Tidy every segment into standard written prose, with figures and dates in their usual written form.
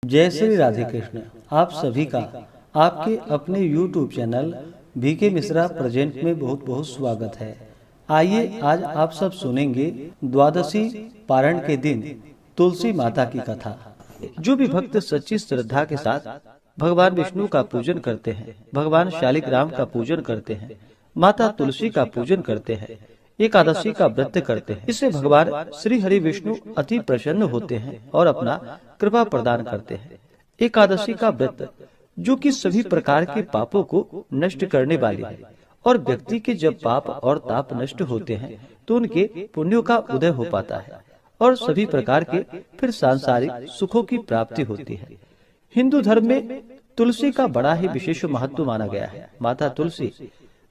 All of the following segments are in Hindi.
जय श्री राधे कृष्ण। आप सभी का आपके अपने YouTube channel BK Mishra present में बहुत बहुत स्वागत है। आइए आज आप सब सुनेंगे द्वादशी पारण के दिन तुलसी माता की कथा। जो भी भक्त सच्ची श्रद्धा के साथ भगवान विष्णु का पूजन करते हैं, भगवान शालिग्राम का पूजन करते हैं, माता तुलसी का पूजन करते हैं, एकादशी का व्रत करते हैं, इससे भगवान श्री हरि विष्णु अति प्रसन्न होते हैं और अपना कृपा प्रदान करते हैं। एकादशी का व्रत जो कि सभी प्रकार के पापों को नष्ट करने वाली है और व्यक्ति के जब पाप और ताप नष्ट होते हैं तो उनके पुण्यों का उदय हो पाता है और सभी प्रकार के फिर सांसारिक सुखों की प्राप्ति होती है। हिंदू धर्म में तुलसी का बड़ा ही विशेष महत्व माना गया है। माता तुलसी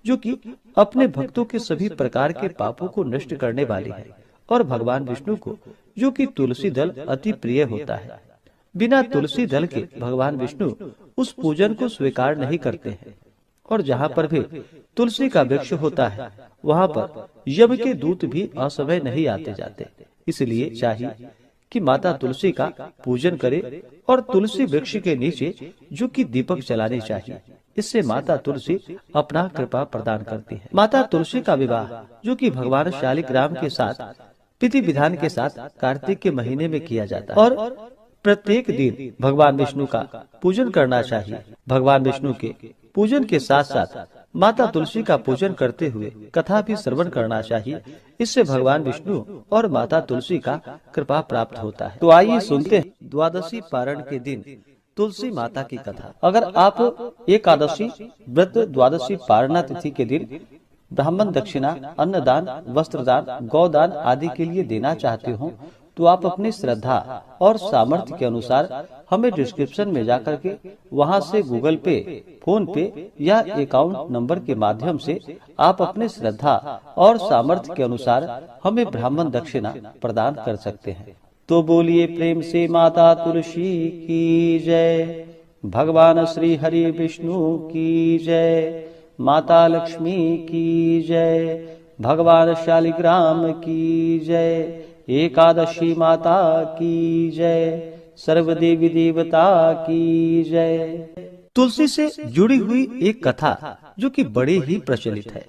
जो कि अपने भक्तों के सभी प्रकार के पापों को नष्ट करने वाली है और भगवान विष्णु को जो कि तुलसी दल अति प्रिय होता है। बिना तुलसी दल के भगवान विष्णु उस पूजन को स्वीकार नहीं करते हैं और जहाँ पर भी तुलसी का वृक्ष होता है वहाँ पर यम के दूत भी असमय नहीं आते जाते। इसलिए चाहिए कि माता तुलसी का पूजन करे और तुलसी वृक्ष के नीचे जो कि दीपक जलाने चाहिए। इससे माता तुलसी अपना कृपा प्रदान करती है। माता तुलसी का विवाह जो कि भगवान शालिग्राम के साथ विधि विधान के साथ कार्तिक के महीने में किया जाता है और प्रत्येक दिन भगवान विष्णु का पूजन करना चाहिए। भगवान विष्णु के पूजन के साथ साथ माता तुलसी का पूजन करते हुए कथा भी श्रवण करना चाहिए। इससे भगवान विष्णु और माता तुलसी का कृपा प्राप्त होता है। तो आइए सुनते हैं द्वादशी पारण के दिन तुलसी माता की कथा। अगर आप एकादशी व्रत द्वादशी पारणा तिथि के दिन ब्राह्मण दक्षिणा, अन्नदान, वस्त्रदान, गौदान आदि के लिए देना चाहते हो तो आप अपनी श्रद्धा और सामर्थ्य के अनुसार हमें डिस्क्रिप्शन में जाकर के वहां से गूगल पे, फोन पे या अकाउंट नंबर के माध्यम से आप अपने श्रद्धा और सामर्थ्य के अनुसार हमें ब्राह्मण दक्षिणा प्रदान कर सकते हैं। तो बोलिए प्रेम से माता तुलसी की जय, भगवान श्री हरि विष्णु की जय, माता लक्ष्मी की जय, भगवान शालिग्राम की जय, एकादशी माता की जय, सर्वदेवी देवता की जय। तुलसी से जुड़ी हुई एक कथा जो कि बड़ी ही प्रचलित है।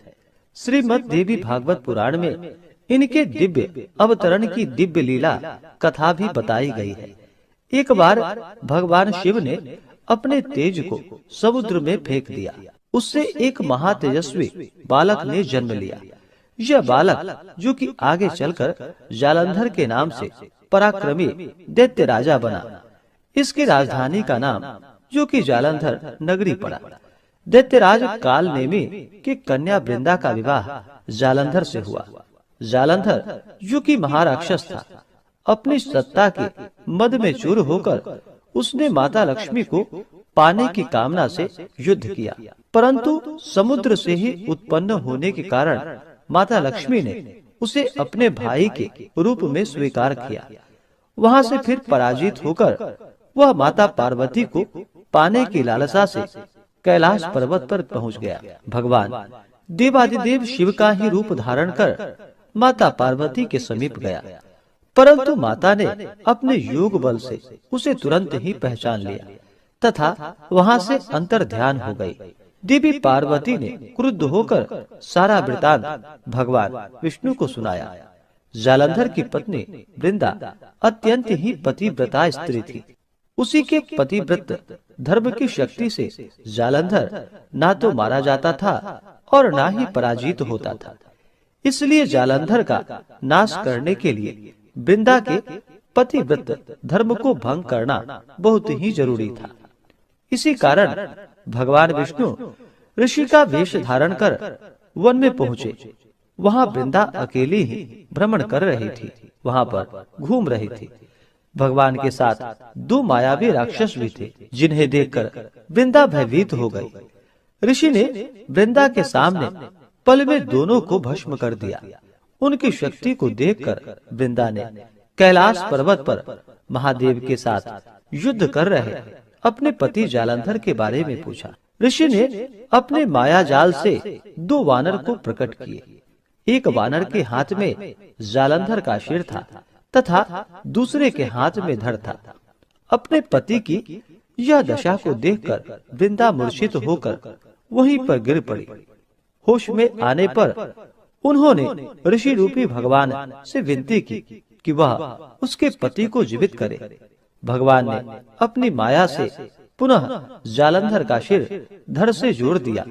श्रीमद् देवी भागवत पुराण में इनके दिव्य अवतरण की दिव्य लीला कथा भी बताई गई है। एक बार भगवान शिव ने अपने तेज को समुद्र में फेंक दिया। उससे एक महातेजस्वी बालक ने जन्म लिया। यह बालक जो कि आगे चलकर जालंधर के नाम से पराक्रमी दैत्य राजा बना। इसकी राजधानी का नाम जो कि जालंधर नगरी पड़ा। दैत्यराज कालनेमी की कन्या वृंदा का विवाह जालंधर से हुआ। जालंधर जो कि महाराक्षस था, अपनी सत्ता के मद में चूर होकर उसने माता लक्ष्मी को पाने की कामना से युद्ध किया, परंतु समुद्र से ही उत्पन्न होने के कारण माता लक्ष्मी ने उसे अपने भाई के रूप में स्वीकार किया। वहां से फिर पराजित होकर वह माता पार्वती को पाने की लालसा से कैलाश पर्वत पर पहुंच गया। भगवान देवादिदेव शिव का ही रूप धारण कर माता पार्वती के समीप गया, परंतु माता ने अपने योग बल से उसे तुरंत ही पहचान लिया तथा वहां से अंतर ध्यान हो गई। देवी पार्वती ने क्रुद्ध होकर सारा वृतांत भगवान विष्णु को सुनाया। जालंधर की पत्नी वृंदा अत्यंत ही पतिव्रता स्त्री थी। उसी के पतिव्रत धर्म की शक्ति से जालंधर ना तो मारा जाता था और ना ही पराजित होता था। इसलिए जालंधर का नाश करने के लिए वृंदा के पतिव्रत धर्म को भंग करना बहुत ही जरूरी था। इसी कारण भगवान विष्णु ऋषि का वेश धारण कर वन में पहुँचे। वहाँ वृंदा अकेली ही भ्रमण कर रही थी, वहाँ पर घूम रही थी। भगवान के साथ दो मायावी राक्षस भी थे, जिन्हें देखकर वृंदा भयभीत हो गई। ऋषि ने वृंदा के सामने पल में दोनों को भस्म कर दिया। उनकी शक्ति को देखकर वृंदा ने कैलाश पर्वत पर महादेव के साथ युद्ध कर रहे अपने पति जालंधर के बारे में पूछा। ऋषि ने अपने माया जाल से दो वानर को प्रकट किए। एक वानर के हाथ में जालंधर का सिर था तथा दूसरे के हाथ में धड़ था। अपने पति की यह दशा को देखकर वृंदा मूर्छित होकर वहीं पर गिर पड़ी। होश में आने पर उन्होंने ऋषि रूपी भगवान से विनती की कि वह उसके पति को जीवित करे। भगवान ने अपनी माया से पुनः जालंधर का सिर धड़ से जोड़ दिया,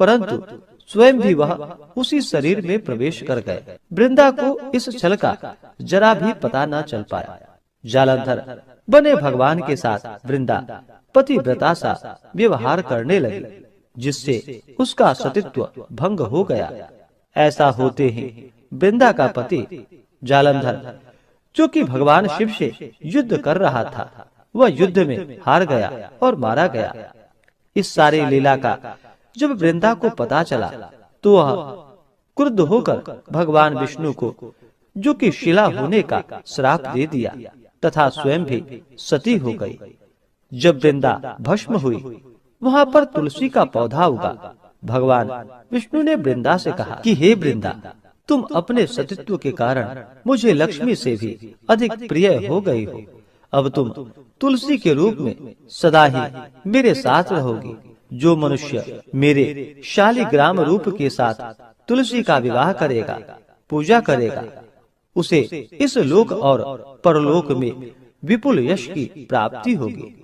परंतु स्वयं भी वह उसी शरीर में प्रवेश कर गए। वृंदा को इस छल का जरा भी पता न चल पाया। जालंधर बने भगवान के साथ वृंदा पतिव्रता सा व्यवहार करने लगी, जिससे उसका सतीत्व भंग हो गया। ऐसा होते ही वृंदा का पति जालंधर, जो कि भगवान शिव से युद्ध कर रहा था, वह युद्ध में हार गया और मारा गया। इस सारी लीला का जब वृंदा को पता चला तो वह क्रुद्ध होकर भगवान विष्णु को, जो कि शिला होने का श्राप दे दिया तथा स्वयं भी सती हो गई। जब वृंदा भस्म हुई, वहाँ पर तुलसी का पौधा उगा। भगवान विष्णु ने वृंदा से कहा कि हे वृंदा, तुम अपने सतीत्व के कारण मुझे लक्ष्मी से भी अधिक प्रिय हो गई हो। अब तुम तुलसी के रूप में सदा ही मेरे साथ रहोगी। जो मनुष्य मेरे शालिग्राम रूप के साथ तुलसी का विवाह करेगा, पूजा करेगा, उसे इस लोक और परलोक में विपुल यश की प्राप्ति होगी।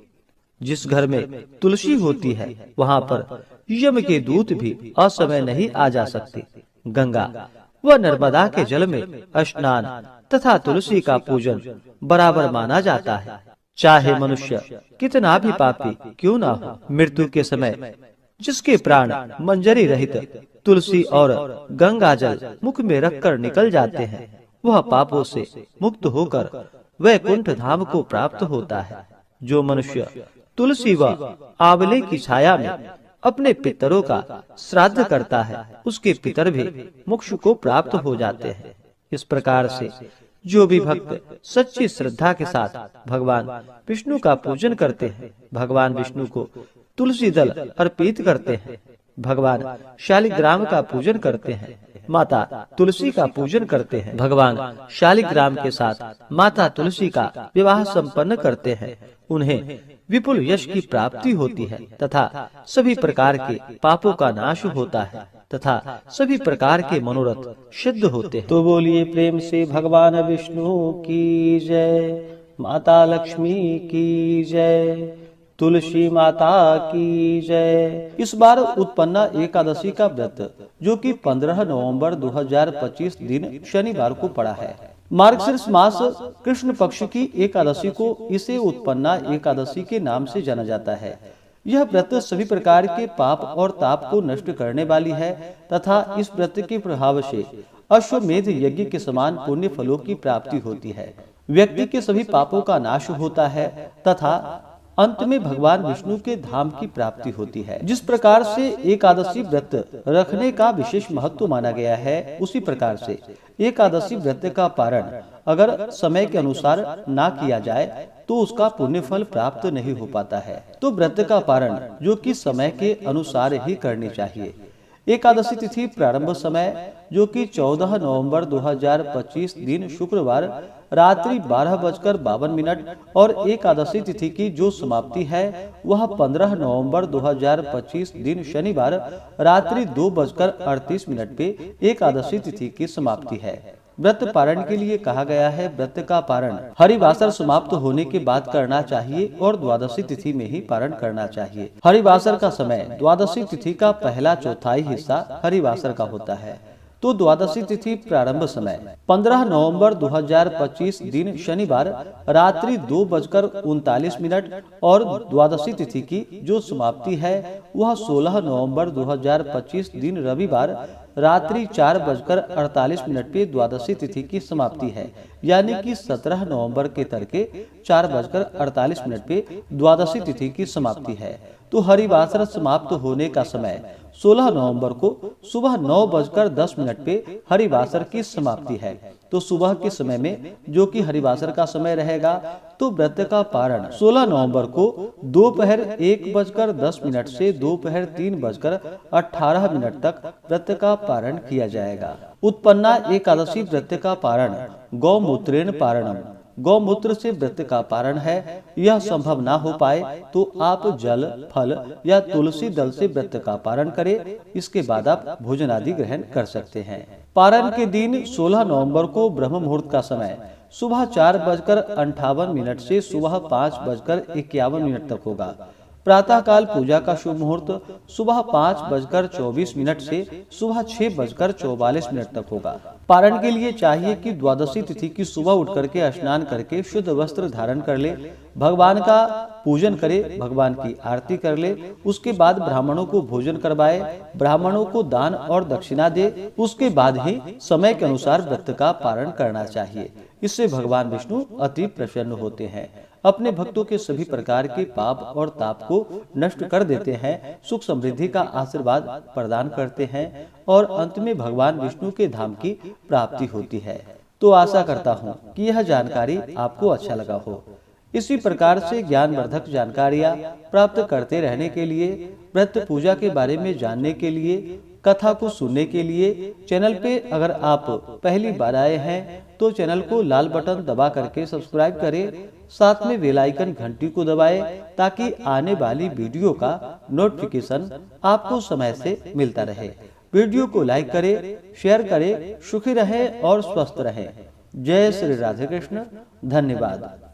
जिस घर में तुलसी होती है, वहाँ पर यम के दूत भी असमय नहीं आ जा सकते। गंगा व नर्मदा के जल में स्नान तथा तुलसी का पूजन बराबर माना जाता है। चाहे मनुष्य कितना भी पापी क्यों ना हो, मृत्यु के समय जिसके प्राण मंजरी रहित तुलसी और गंगा जल मुख में रखकर निकल जाते हैं, वह पापों से मुक्त होकर वैकुंठ धाम को प्राप्त होता है। जो मनुष्य तुलसी व आंवले की छाया में अपने पितरों का श्राद्ध करता है, उसके पितर भी मोक्ष को प्राप्त हो जाते हैं। इस प्रकार से जो भी भक्त सच्ची श्रद्धा के साथ भगवान विष्णु का पूजन करते हैं, भगवान विष्णु को तुलसी दल अर्पित करते हैं, भगवान शालिग्राम का पूजन करते हैं, माता तुलसी का पूजन करते हैं, भगवान शालिग्राम के साथ माता तुलसी का विवाह संपन्न करते हैं, उन्हें विपुल यश की प्राप्ति होती है तथा सभी प्रकार के पापों का नाश होता है तथा सभी प्रकार के मनोरथ सिद्ध होते हैं। तो बोलिए प्रेम से भगवान विष्णु की जय, माता लक्ष्मी की जय, तुलसी माता की जय। इस बार उत्पन्ना एकादशी का व्रत, जो कि 15 नवंबर 2025 दिन शनिवार को पड़ा है। मार्गशीर्ष मास कृष्ण पक्ष की एकादशी को इसे उत्पन्ना एकादशी के नाम से जाना जाता है। यह व्रत सभी प्रकार के पाप और ताप को नष्ट करने वाली है तथा इस व्रत के प्रभाव से अश्वमेध यज्ञ के समान पुण्य फलों की प्राप्ति होती है। व्यक्ति के सभी पापों का नाश होता है तथा अंत में भगवान विष्णु के धाम की प्राप्ति होती है। जिस प्रकार से एकादशी व्रत रखने का विशेष महत्व माना गया है, उसी प्रकार से एकादशी व्रत का पारण अगर समय के अनुसार ना किया जाए तो उसका पुण्य फल प्राप्त नहीं हो पाता है। तो व्रत का पारण जो कि समय के अनुसार ही करनी चाहिए। एकादशी तिथि प्रारंभ समय जो कि 14 नवंबर 2025 दिन शुक्रवार रात्रि 12:52 और एकादशी तिथि की जो समाप्ति है वह 15 नवंबर 2025 दिन शनिवार रात्रि 2:38 पे एकादशी तिथि की समाप्ति है। व्रत पारण के लिए कहा गया है, व्रत का पारण हरिवासर समाप्त होने के बाद करना चाहिए और द्वादशी तिथि में ही पारण करना चाहिए। हरिवासर का समय द्वादशी तिथि का पहला चौथाई हिस्सा हरिवासर का होता है। तो द्वादशी तिथि प्रारंभ समय 15 नवंबर 2025 दिन शनिवार रात्रि 2:39 और द्वादशी तिथि की जो समाप्ति है वह 16 नवंबर 2025 दिन रविवार रात्रि 4:48 पे द्वादशी तिथि की समाप्ति है। यानी कि 17 नवंबर के तड़के 4:48 पे द्वादशी तिथि की समाप्ति है। तो हरिवासर समाप्त होने का समय 16 नवंबर को सुबह 9:10 पे हरिवासर की समाप्ति है। तो सुबह के समय में जो कि हरिवासर का समय रहेगा, तो व्रत का पारण 16 नवंबर को दोपहर 1:10 से दोपहर 3:18 तक व्रत का पारण किया जाएगा। उत्पन्ना एकादशी व्रत का पारण गौमूत्रेण पारणम गौमूत्र से व्रत का पारण है। यह संभव ना हो पाए तो आप जल, फल या तुलसी दल से व्रत का पारण करें। इसके बाद आप भोजन आदि ग्रहण कर सकते हैं। पारण के दिन 16 नवंबर को ब्रह्म मुहूर्त का समय सुबह 4:58 से सुबह 5:51 तक होगा। प्रातः काल पूजा का शुभ मुहूर्त सुबह 5:24 से सुबह 6:44 तक होगा। पारण के लिए चाहिए कि द्वादशी तिथि की सुबह उठ करके स्नान करके शुद्ध वस्त्र धारण कर ले, भगवान का पूजन करे, भगवान की आरती कर ले, उसके बाद ब्राह्मणों को भोजन करवाए, ब्राह्मणों को दान और दक्षिणा दे, उसके बाद ही समय के अनुसार व्रत का पारण करना चाहिए। इससे भगवान विष्णु अति प्रसन्न होते हैं, अपने भक्तों के सभी प्रकार के पाप और ताप को नष्ट कर देते हैं, सुख समृद्धि का आशीर्वाद प्रदान करते हैं और अंत में भगवान विष्णु के धाम की प्राप्ति होती है। तो आशा करता हूँ कि यह जानकारी आपको अच्छा लगा हो। इसी प्रकार से ज्ञानवर्धक जानकारियाँ प्राप्त करते रहने के लिए, व्रत पूजा के बारे में जानने के लिए, कथा को सुनने के लिए चैनल पे अगर आप पहली बार आए हैं तो चैनल को लाल बटन दबा करके सब्सक्राइब करें, साथ में बेल आइकन घंटी को दबाएं ताकि आने वाली वीडियो का नोटिफिकेशन आपको समय से मिलता रहे। वीडियो को लाइक करें, शेयर करें, सुखी रहें और स्वस्थ रहें। जय श्री राधे कृष्ण। धन्यवाद।